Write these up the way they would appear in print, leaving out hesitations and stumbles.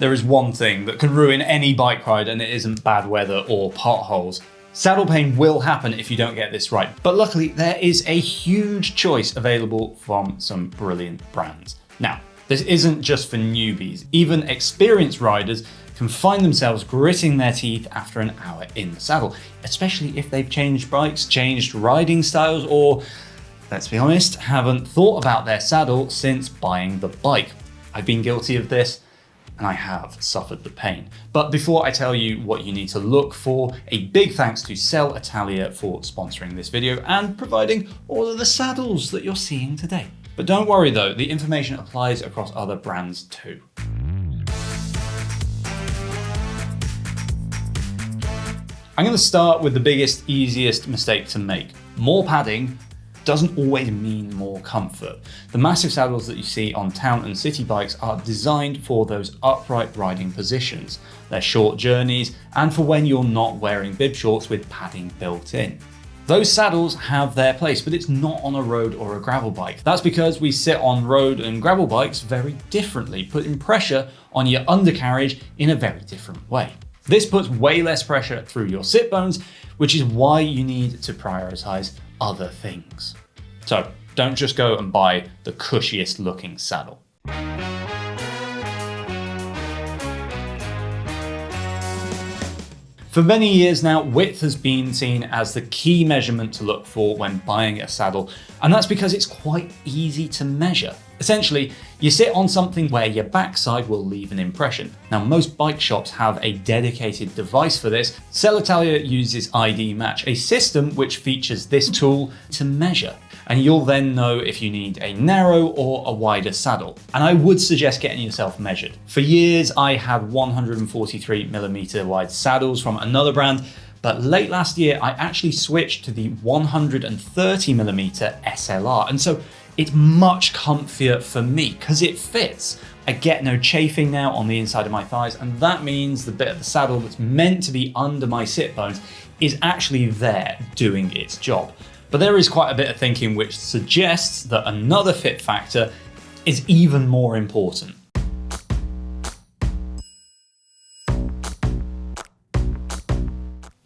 There is one thing that can ruin any bike ride, and it isn't bad weather or potholes. Saddle pain will happen if you don't get this right, but luckily there is a huge choice available from some brilliant brands. Now, this isn't just for newbies. Even experienced riders can find themselves gritting their teeth after an hour in the saddle, especially if they've changed bikes, changed riding styles, or, let's be honest, haven't thought about their saddle since buying the bike. I've been guilty of this, and I have suffered the pain. But before I tell you what you need to look for, a big thanks to Selle Italia for sponsoring this video and providing all of the saddles that you're seeing today. But don't worry though, the information applies across other brands too. I'm going to start with the biggest, easiest mistake to make. More padding doesn't always mean more comfort. The massive saddles that you see on town and city bikes are designed for those upright riding positions. They're short journeys and for when you're not wearing bib shorts with padding built in. Those saddles have their place, but it's not on a road or a gravel bike. That's because we sit on road and gravel bikes very differently, putting pressure on your undercarriage in a very different way. This puts way less pressure through your sit bones, which is why you need to prioritize other things. So don't just go and buy the cushiest looking saddle. For many years now, width has been seen as the key measurement to look for when buying a saddle, and that's because it's quite easy to measure. Essentially, you sit on something where your backside will leave an impression. Now, most bike shops have a dedicated device for this. Selle Italia uses ID Match, a system which features this tool to measure. And you'll then know if you need a narrow or a wider saddle. And I would suggest getting yourself measured. For years, I had 143mm wide saddles from another brand, but late last year, I actually switched to the 130mm SLR. And so it's much comfier for me because it fits. I get no chafing now on the inside of my thighs, and that means the bit of the saddle that's meant to be under my sit bones is actually there doing its job. But there is quite a bit of thinking which suggests that another fit factor is even more important.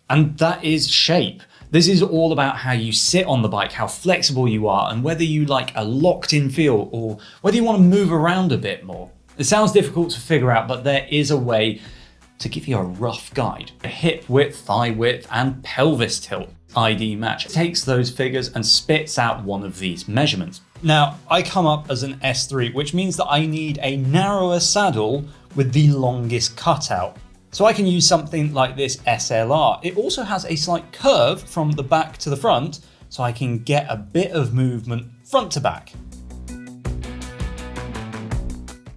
And that is shape. This is all about how you sit on the bike, how flexible you are, and whether you like a locked in feel or whether you want to move around a bit more. It sounds difficult to figure out, but there is a way to give you a rough guide. Hip width, thigh width, and pelvis tilt. ID Match takes those figures and spits out one of these measurements. Now, I come up as an S3, which means that I need a narrower saddle with the longest cutout. So I can use something like this SLR. It also has a slight curve from the back to the front, so I can get a bit of movement front to back.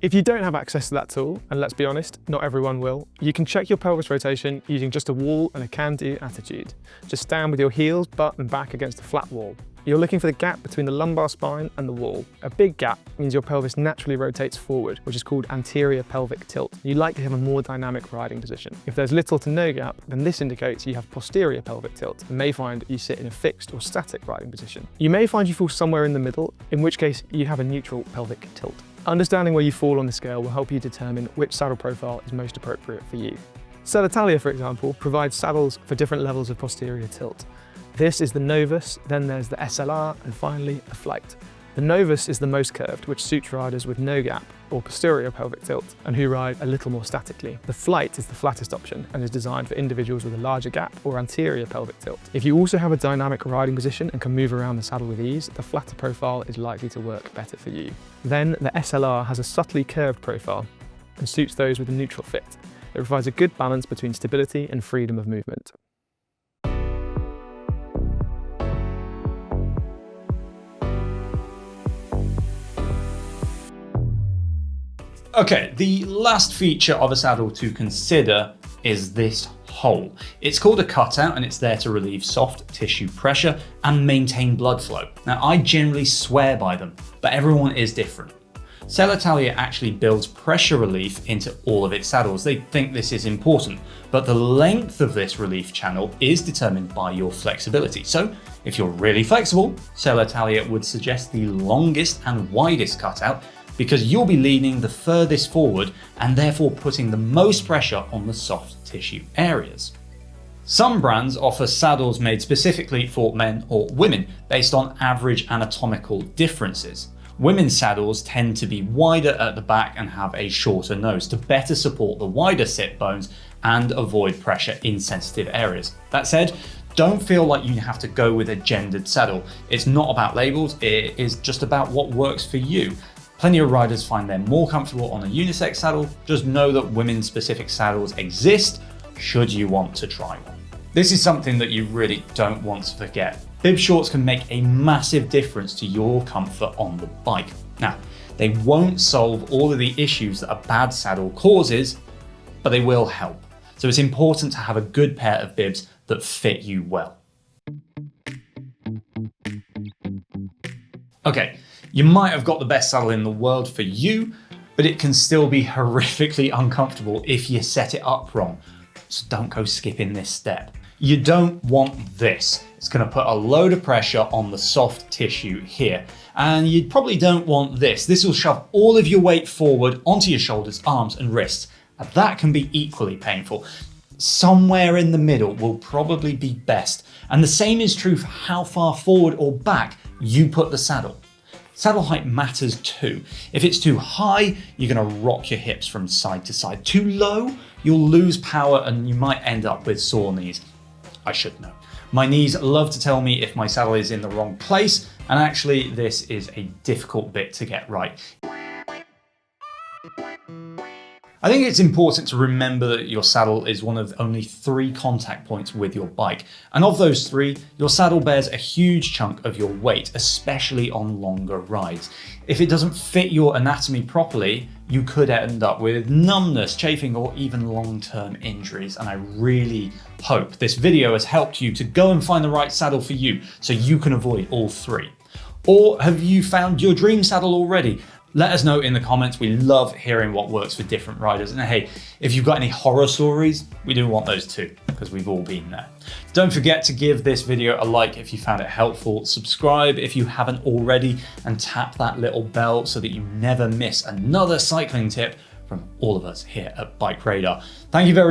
If you don't have access to that tool, and let's be honest, not everyone will, you can check your pelvis rotation using just a wall and a can-do attitude. Just stand with your heels, butt and back against a flat wall. You're looking for the gap between the lumbar spine and the wall. A big gap means your pelvis naturally rotates forward, which is called anterior pelvic tilt. You likely have a more dynamic riding position. If there's little to no gap, then this indicates you have posterior pelvic tilt and may find you sit in a fixed or static riding position. You may find you fall somewhere in the middle, in which case you have a neutral pelvic tilt. Understanding where you fall on the scale will help you determine which saddle profile is most appropriate for you. Selle Italia, for example, provides saddles for different levels of posterior tilt. This is the Novus, then there's the SLR, and finally the Flight. The Novus is the most curved, which suits riders with no gap or posterior pelvic tilt and who ride a little more statically. The Flight is the flattest option and is designed for individuals with a larger gap or anterior pelvic tilt. If you also have a dynamic riding position and can move around the saddle with ease, the flatter profile is likely to work better for you. Then the SLR has a subtly curved profile and suits those with a neutral fit. It provides a good balance between stability and freedom of movement. Okay, the last feature of a saddle to consider is this hole. It's called a cutout and it's there to relieve soft tissue pressure and maintain blood flow. Now, I generally swear by them, but everyone is different. Selle Italia actually builds pressure relief into all of its saddles. They think this is important, but the length of this relief channel is determined by your flexibility. So if you're really flexible, Selle Italia would suggest the longest and widest cutout because you'll be leaning the furthest forward and therefore putting the most pressure on the soft tissue areas. Some brands offer saddles made specifically for men or women based on average anatomical differences. Women's saddles tend to be wider at the back and have a shorter nose to better support the wider sit bones and avoid pressure in sensitive areas. That said, don't feel like you have to go with a gendered saddle. It's not about labels, it is just about what works for you. Plenty of riders find they're more comfortable on a unisex saddle. Just know that women's specific saddles exist should you want to try one. This is something that you really don't want to forget. Bib shorts can make a massive difference to your comfort on the bike. Now, they won't solve all of the issues that a bad saddle causes, but they will help. So it's important to have a good pair of bibs that fit you well. Okay, you might have got the best saddle in the world for you, but it can still be horrifically uncomfortable if you set it up wrong. So don't go skipping this step. You don't want this. It's going to put a load of pressure on the soft tissue here. And you probably don't want this. This will shove all of your weight forward onto your shoulders, arms, and wrists. And that can be equally painful. Somewhere in the middle will probably be best. And the same is true for how far forward or back you put the saddle. Saddle height matters too. If it's too high, you're going to rock your hips from side to side. Too low, you'll lose power and you might end up with sore knees. I should know. My knees love to tell me if my saddle is in the wrong place, and actually this is a difficult bit to get right. I think it's important to remember that your saddle is one of only 3 contact points with your bike. And of those 3, your saddle bears a huge chunk of your weight, especially on longer rides. If it doesn't fit your anatomy properly, you could end up with numbness, chafing, or even long-term injuries. And I really hope this video has helped you to go and find the right saddle for you so you can avoid all 3. Or have you found your dream saddle already? Let us know in the comments. We love hearing what works for different riders. And hey, if you've got any horror stories, we do want those too, because we've all been there. Don't forget to give this video a like if you found it helpful, subscribe if you haven't already, and tap that little bell so that you never miss another cycling tip from all of us here at BikeRadar. Thank you very much.